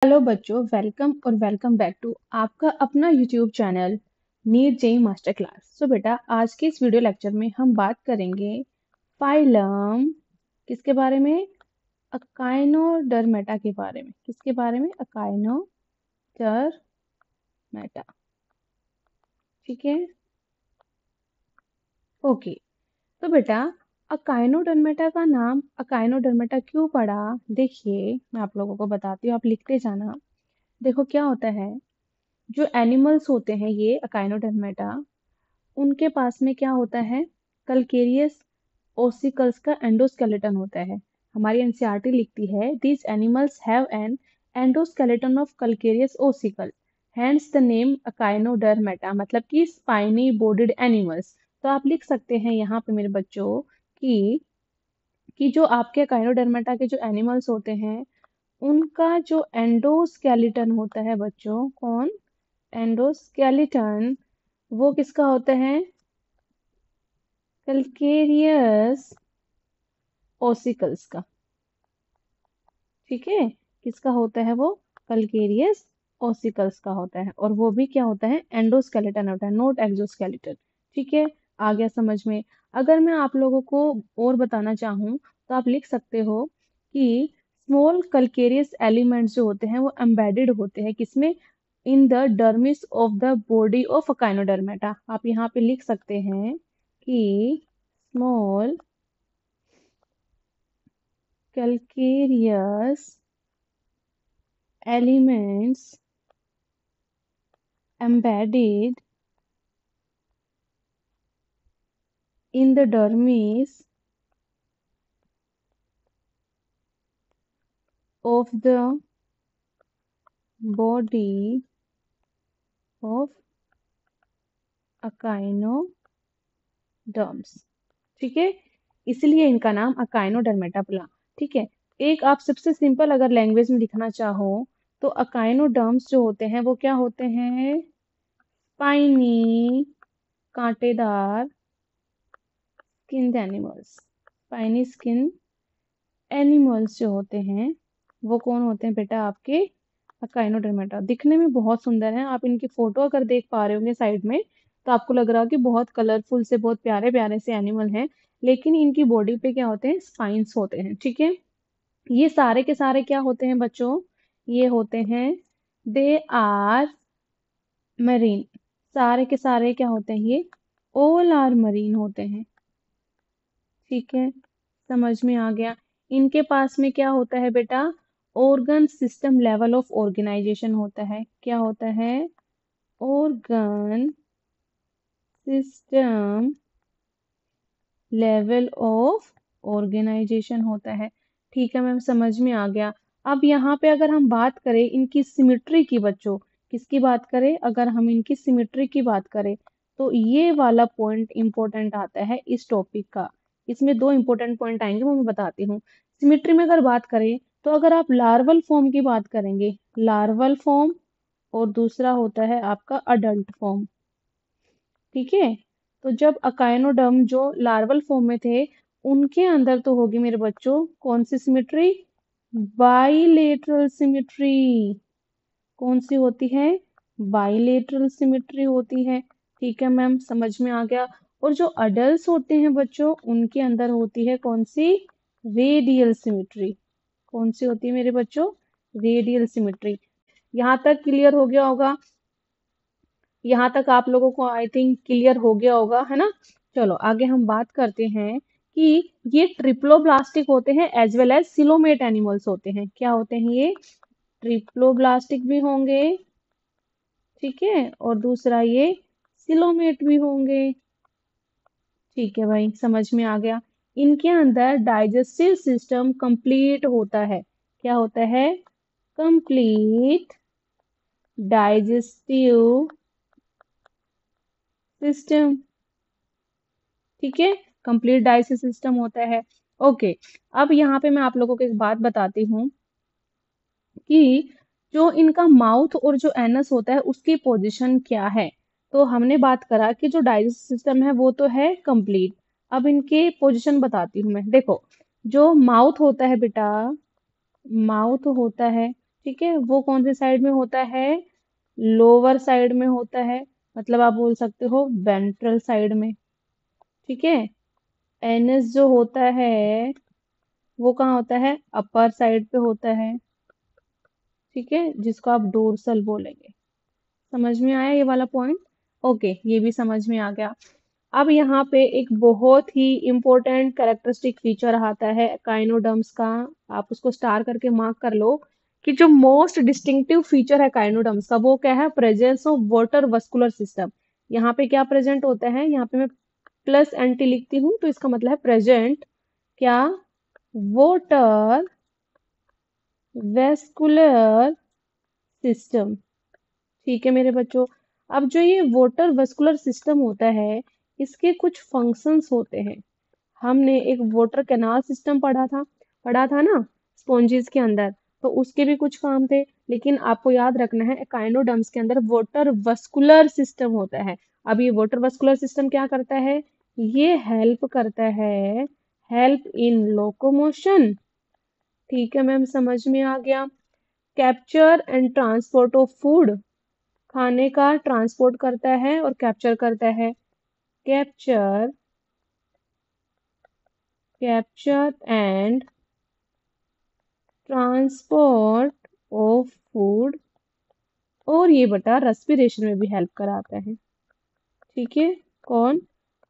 Hello बच्चों, welcome और welcome back to आपका अपना YouTube channel NEET JEE master class. बेटा, आज के इस वीडियो लेक्चर में हम बात करेंगे फाइलम किसके बारे में? अकाइनोडर्मेटा के बारे में। किसके बारे में? अकाइनोडर्मेटा। ठीक है, ओके। तो बेटा, अकाइनोडर्मेटा का नाम अकाइनोडर्मेटा क्यों पड़ा? देखिए, मैं आप लोगों को बताती हूँ, आप लिखते जाना। देखो क्या होता है, जो एनिमल्स होते हैं ये अकाइनोडर्मेटा, उनके पास में क्या होता है? कल्केरियस ओसिकल्स का एंडोस्केलेटन होता है। हमारी एनसीईआरटी लिखती है these animals have an endoskeleton of calcareous ossicle, hence the name Echinodermata, मतलब कि स्पाइनी बोर्डेड एनिमल्स। तो आप लिख सकते हैं यहाँ पे मेरे बच्चों कि जो आपके अकाइनोडर्मेटा के जो एनिमल्स होते हैं, उनका जो एंडोस्केलेटन होता है बच्चों, कौन? एंडोस्केलेटन, वो किसका होता है? कैल्केरियस ओसिकल्स का। ठीक है, किसका होता है वो? कैल्केरियस ओसिकल्स का होता है, और वो भी क्या होता है? एंडोस्केलेटन होता है, नॉट एक्सोस्केलेटन। ठीक है, आ गया समझ में? अगर मैं आप लोगों को और बताना चाहूँ तो आप लिख सकते हो कि स्मॉल कैल्केरियस एलिमेंट्स जो होते हैं वो एम्बेडेड होते हैं किसमें? In the dermis of the body of Echinodermata. आप यहाँ पे लिख सकते हैं कि small calcareous elements embedded in the dermis of the body of echinoderms. ठीक है, इसलिए इनका नाम अकाइनोडर्मेटा पड़ा। ठीक है, एक आप सबसे सिंपल अगर लैंग्वेज में लिखना चाहो तो अकाइनोडर्म्स जो होते हैं वो क्या होते हैं? स्पाइनी, कांटेदार skin animals. Spiny skin animals जो होते हैं वो कौन होते हैं बेटा? आपके अकाइनोडर्मेटा। दिखने में बहुत सुंदर है, आप इनकी फोटो अगर देख पा रहे होंगे साइड में तो आपको लग रहा होगा कि बहुत कलरफुल से, बहुत प्यारे प्यारे से एनिमल हैं, लेकिन इनकी बॉडी पे क्या होते हैं? स्पाइंस होते हैं। ठीक है, ये सारे के सारे क्या होते हैं बच्चों? ये होते हैं, दे आर मरीन। सारे के सारे क्या होते हैं? ये ऑल आर मरीन होते हैं। ठीक है, समझ में आ गया? इनके पास में क्या होता है बेटा? Organ system level of organisation होता है। क्या होता है? Organ system level of organisation होता है। ठीक है मैम, समझ में आ गया। अब यहाँ पे अगर हम बात करें इनकी सिमिट्री की बच्चों, किसकी बात करें? अगर हम इनकी सिमिट्री की बात करें तो ये वाला पॉइंट इंपॉर्टेंट आता है इस टॉपिक का। इसमें दो इंपॉर्टेंट पॉइंट आएंगे, वो मैं बताती हूँ। सिमिट्री में अगर बात करें तो अगर आप लार्वल फॉर्म की बात करेंगे, लार्वल फॉर्म, और दूसरा होता है आपका अडल्ट फॉर्म। ठीक है, तो जब अकाइनोडर्म जो लार्वल फॉर्म में थे, उनके अंदर तो होगी मेरे बच्चों कौन सी सिमिट्री? Bilateral symmetry. कौन सी होती है? बाइलेटरल सिमिट्री होती है। ठीक है मैम, समझ में आ गया। और जो अडल्ट होते हैं बच्चों, उनके अंदर होती है कौन सी? Radial symmetry. कौन सी होती है मेरे बच्चों? Radial symmetry. यहाँ तक क्लियर हो गया होगा? यहाँ तक आप लोगों को आई थिंक क्लियर हो गया होगा, है ना? चलो आगे हम बात करते हैं कि ये ट्रिप्लोब्लास्टिक होते हैं as well as coelomate animals होते हैं। क्या होते हैं ये? ट्रिप्लोब्लास्टिक भी होंगे, ठीक है, और दूसरा ये सिलोमेट भी होंगे। ठीक है भाई, समझ में आ गया। इनके अंदर डाइजेस्टिव सिस्टम कंप्लीट होता है। क्या होता है? Complete digestive system. ठीक है, कंप्लीट डाइजेस्टिव सिस्टम होता है। ओके, अब यहाँ पे मैं आप लोगों को एक बात बताती हूँ कि जो इनका माउथ और जो एनस होता है उसकी पोजीशन क्या है। तो हमने बात करा कि जो डाइजेस्टिव सिस्टम है वो तो है कंप्लीट। अब इनके पोजीशन बताती हूँ मैं। देखो, जो माउथ होता है बेटा, माउथ होता है ठीक है, वो कौन से साइड में होता है? लोअर साइड में होता है, मतलब आप बोल सकते हो वेंट्रल साइड में। ठीक है, एनएस जो होता है वो कहाँ होता है? अपर साइड पे होता है। ठीक है, जिसको आप डोर्सल बोलेंगे। समझ में आया ये वाला पॉइंट? ओके, ये भी समझ में आ गया। अब यहाँ पे एक बहुत ही इंपॉर्टेंट कैरेक्टरिस्टिक फीचर आता है काइनोडर्म्स का। आप उसको स्टार करके मार्क कर लो कि जो मोस्ट डिस्टिंक्टिव फीचर है काइनोडर्म्स का वो क्या है? Presence of water vascular system. यहाँ पे क्या प्रेजेंट होता है? यहाँ पे मैं प्लस एंटी लिखती हूँ तो इसका मतलब है प्रेजेंट क्या? Water vascular system. ठीक है मेरे बच्चों, अब जो ये वाटर वेस्कुलर सिस्टम होता है इसके कुछ फंक्शंस होते हैं। हमने एक वाटर कैनाल सिस्टम पढ़ा था ना स्पॉन्जिस के अंदर, तो उसके भी कुछ काम थे। लेकिन आपको याद रखना है एकाइनोडर्म्स के अंदर वाटर वस्कुलर सिस्टम होता है। अब ये वाटर वस्कुलर सिस्टम क्या करता है? ये हेल्प करता है, हेल्प इन लोकोमोशन। ठीक है मैम, समझ में आ गया। Capture and transport of food, खाने का ट्रांसपोर्ट करता है और कैप्चर करता है। Capture capture and transport of food, और ये बता रेस्पिरेशन में भी हेल्प कराता है। ठीक है, कौन?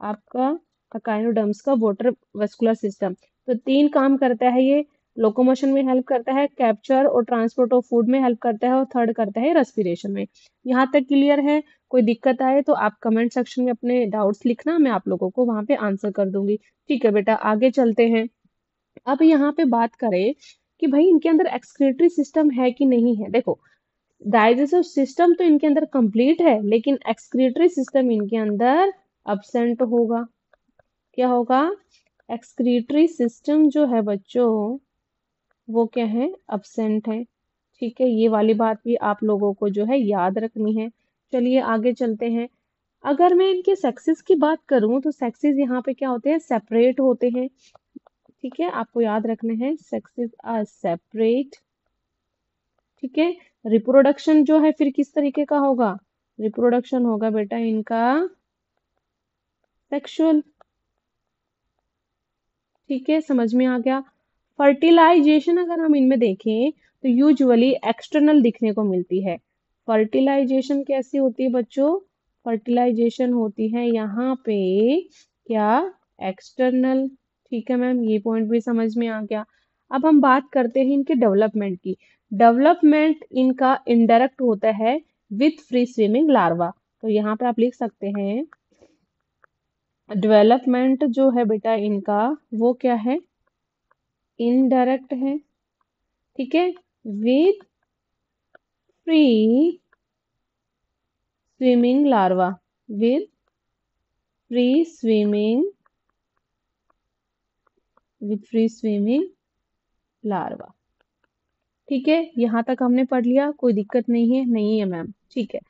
आपका अकाइनोडर्म्स का वाटर वेस्कुलर सिस्टम। तो तीन काम करता है ये, लोकोमोशन में हेल्प करता है, कैप्चर और ट्रांसपोर्ट ऑफ फूड में हेल्प करता है, और थर्ड करता है रेस्पिरेशन में। यहाँ तक क्लियर है? कोई दिक्कत आए तो आप कमेंट सेक्शन में अपने डाउट्स लिखना, मैं आप लोगों को वहां पे आंसर कर दूंगी। ठीक है बेटा, आगे चलते हैं। अब यहाँ पे बात करें कि भाई इनके अंदर एक्सक्रीटरी सिस्टम है कि नहीं है। देखो, डाइजेस्टिव सिस्टम तो इनके अंदर कंप्लीट है, लेकिन एक्सक्रीटरी सिस्टम इनके अंदर अब्सेंट होगा। क्या होगा? एक्सक्रीटरी सिस्टम जो है बच्चों वो क्या है? अब्सेंट है। ठीक है, ये वाली बात भी आप लोगों को जो है याद रखनी है। चलिए आगे चलते हैं। अगर मैं इनके सेक्सेस की बात करूं तो सेक्सेस यहाँ पे क्या होते हैं? सेपरेट होते हैं। ठीक है, आपको याद रखना है सेक्सेस आर सेपरेट। ठीक है, रिप्रोडक्शन जो है फिर किस तरीके का होगा? रिप्रोडक्शन होगा बेटा इनका सेक्सुअल। ठीक है, समझ में आ गया। फर्टिलाइजेशन अगर हम इनमें देखें तो यूजुअली एक्सटर्नल दिखने को मिलती है। फर्टिलाइजेशन कैसी होती है बच्चों? फर्टिलाइजेशन होती है यहाँ पे क्या? एक्सटर्नल। ठीक है मैम, ये पॉइंट भी समझ में आ गया। अब हम बात करते हैं इनके डेवलपमेंट की। डेवलपमेंट इनका इनडायरेक्ट होता है विथ फ्री स्विमिंग लार्वा। तो यहाँ पे आप लिख सकते हैं डेवलपमेंट जो है बेटा इनका वो क्या है? इनडायरेक्ट है। ठीक है, with free swimming larva, with free swimming with free swimming larva. ठीक है, यहाँ तक हमने पढ़ लिया, कोई दिक्कत नहीं है? नहीं है मैम, ठीक है।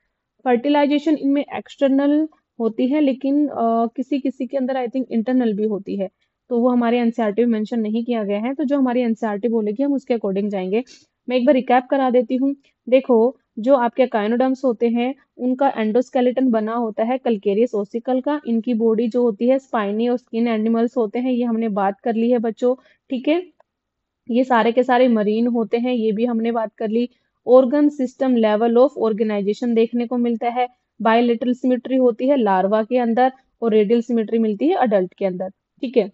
फर्टिलाइजेशन इनमें एक्सटर्नल होती है, लेकिन किसी किसी के अंदर आई थिंक इंटरनल भी होती है। तो वो हमारे एनसीईआरटी में मेंशन नहीं किया गया है, तो जो हमारी एनसीईआरटी बोलेगी हम उसके अकॉर्डिंग जाएंगे। मैं एक बार रिकैप करा देती हूँ। देखो, जो आपके काइनोडर्म्स होते हैं उनका एंडोस्केलेटन बना होता है कैल्केरियस ओसिकल का। इनकी बॉडी जो होती है स्पाइनी और स्किन एनिमल्स होते हैं, ये हमने बात कर ली है बच्चों। ठीक है, ये सारे के सारे मरीन होते हैं, ये भी हमने बात कर ली। Organ system level of organization देखने को मिलता है। बायलेटरल सिमेट्री होती है लार्वा के अंदर, और रेडियल सिमेट्री मिलती है अडल्ट के अंदर। ठीक है,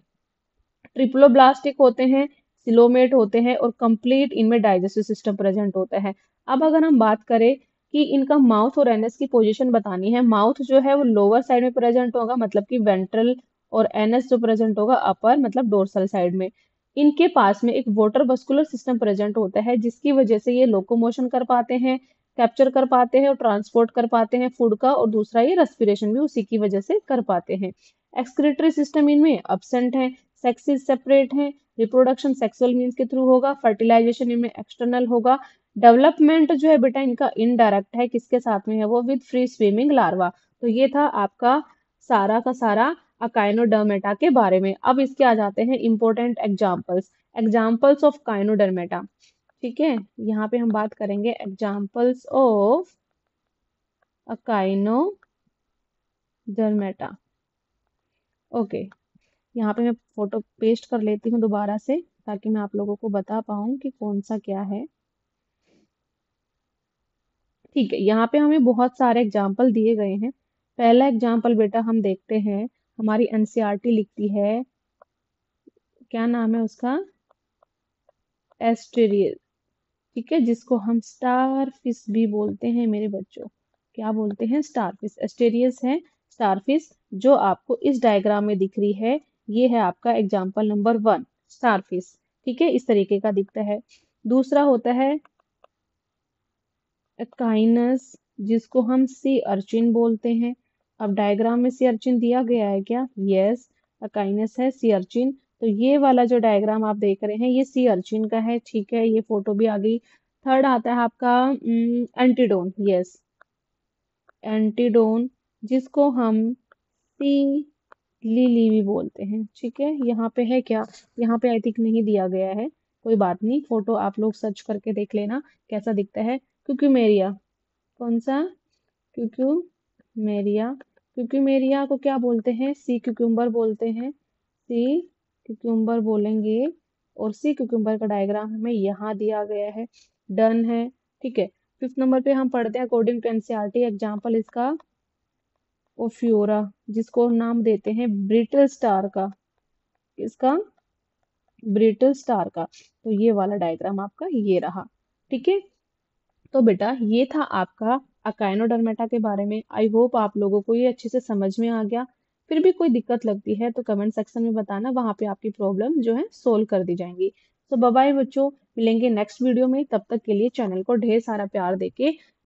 ट्रिप्लोब्लास्टिक होते हैं, सिलोमेट होते हैं, और कंप्लीट इनमें डाइजेस्टिव सिस्टम प्रेजेंट होता है। अब अगर हम बात करें कि इनका माउथ और एनस की पोजीशन बतानी है, माउथ जो है वो लोअर साइड में प्रेजेंट होगा, मतलब कि वेंट्रल, और एनस जो प्रेजेंट होगा अपर, मतलब डोर्सल साइड में। इनके पास में एक वाटर वस्कुलर सिस्टम प्रेजेंट होता है, जिसकी वजह से ये लोकोमोशन कर पाते हैं, कैप्चर कर पाते हैं और ट्रांसपोर्ट कर पाते हैं फूड का, और दूसरा ये रेस्पिरेशन भी उसी की वजह से कर पाते हैं। एक्सक्रीटरी सिस्टम इनमें अब्सेंट है, सेक्सेस सेपरेट हैं, रिप्रोडक्शन सेक्सुअल मीन्स के थ्रू होगा, फर्टिलाइजेशन इनमें एक्सटर्नल होगा। डेवलपमेंट जो है बेटा इनका इनडायरेक्ट है, किसके साथ में है? वो विद फ्री स्विमिंग लार्वा। तो ये था आपका सारा का सारा अकाइनोडर्मेटा के बारे में। अब इसके आ जाते हैं इंपॉर्टेंट एग्जांपल्स। Examples of काइनोडर्मेटा। ठीक है, यहाँ पे हम बात करेंगे एग्जाम्पल्स ऑफ अकाइनोडर्मेटा। ओके, यहाँ पे मैं फोटो पेस्ट कर लेती हूँ दोबारा से, ताकि मैं आप लोगों को बता पाऊँ कि कौन सा क्या है। ठीक है, यहाँ पे हमें बहुत सारे एग्जाम्पल दिए गए हैं। पहला एग्जाम्पल बेटा हम देखते हैं, हमारी एनसीईआरटी लिखती है, क्या नाम है उसका, एस्टेरियस। ठीक है, जिसको हम स्टार फिश भी बोलते हैं मेरे बच्चों। क्या बोलते हैं, स्टार फिश। एस्टेरियस है स्टार फिश, जो आपको इस डायग्राम में दिख रही है। ये है आपका एग्जाम्पल नंबर 1, स्टार फिश। ठीक है, इस तरीके का दिखता है। दूसरा होता है काइनस, जिसको हम सी अर्चिन बोलते हैं। अब डायग्राम में सी अर्चिन दिया गया है क्या, यस, काइनस है सी अर्चिन। तो ये वाला जो डायग्राम आप देख रहे हैं, ये सी अर्चिन का है। ठीक है, ये फोटो भी आ गई। थर्ड आता है आपका एंटीडोन, यस, एंटीडोन, जिसको हम सी लिली भी बोलते हैं। ठीक है, यहाँ पे है क्या, यहाँ पे आई थिंक नहीं दिया गया है, कोई बात नहीं, फोटो आप लोग सर्च करके देख लेना कैसा दिखता है। क्यूक्यूमेरिया, कौन सा, क्यूक्यूमेरिया। क्यूक्यूमेरिया को क्या बोलते हैं, सी क्यूक्यूम्बर बोलते हैं, सी क्यूक्यूम्बर बोलेंगे। और सी क्यूक्यूम्बर का डायग्राम हमें यहाँ दिया गया है, डन है। ठीक है, 5th नंबर पे हम पढ़ते हैं अकॉर्डिंग टू एनसीईआरटी, एग्जाम्पल इसका ओफ्योरा, जिसको हम नाम देते हैं ब्रिटल स्टार का। इसका ब्रिटल स्टार का। तो ये वाला डायग्राम आपका ये रहा। ठीक है, तो बेटा ये था आपका अकाइनोडर्मेटा के बारे में। आई होप आप लोगों को ये अच्छे से समझ में आ गया। फिर भी कोई दिक्कत लगती है तो कमेंट सेक्शन में बताना, वहां पे आपकी प्रॉब्लम जो है सोल्व कर दी जाएंगी। तो बाय बाय बच्चों, मिलेंगे नेक्स्ट वीडियो में। तब तक के लिए चैनल को ढेर सारा प्यार देके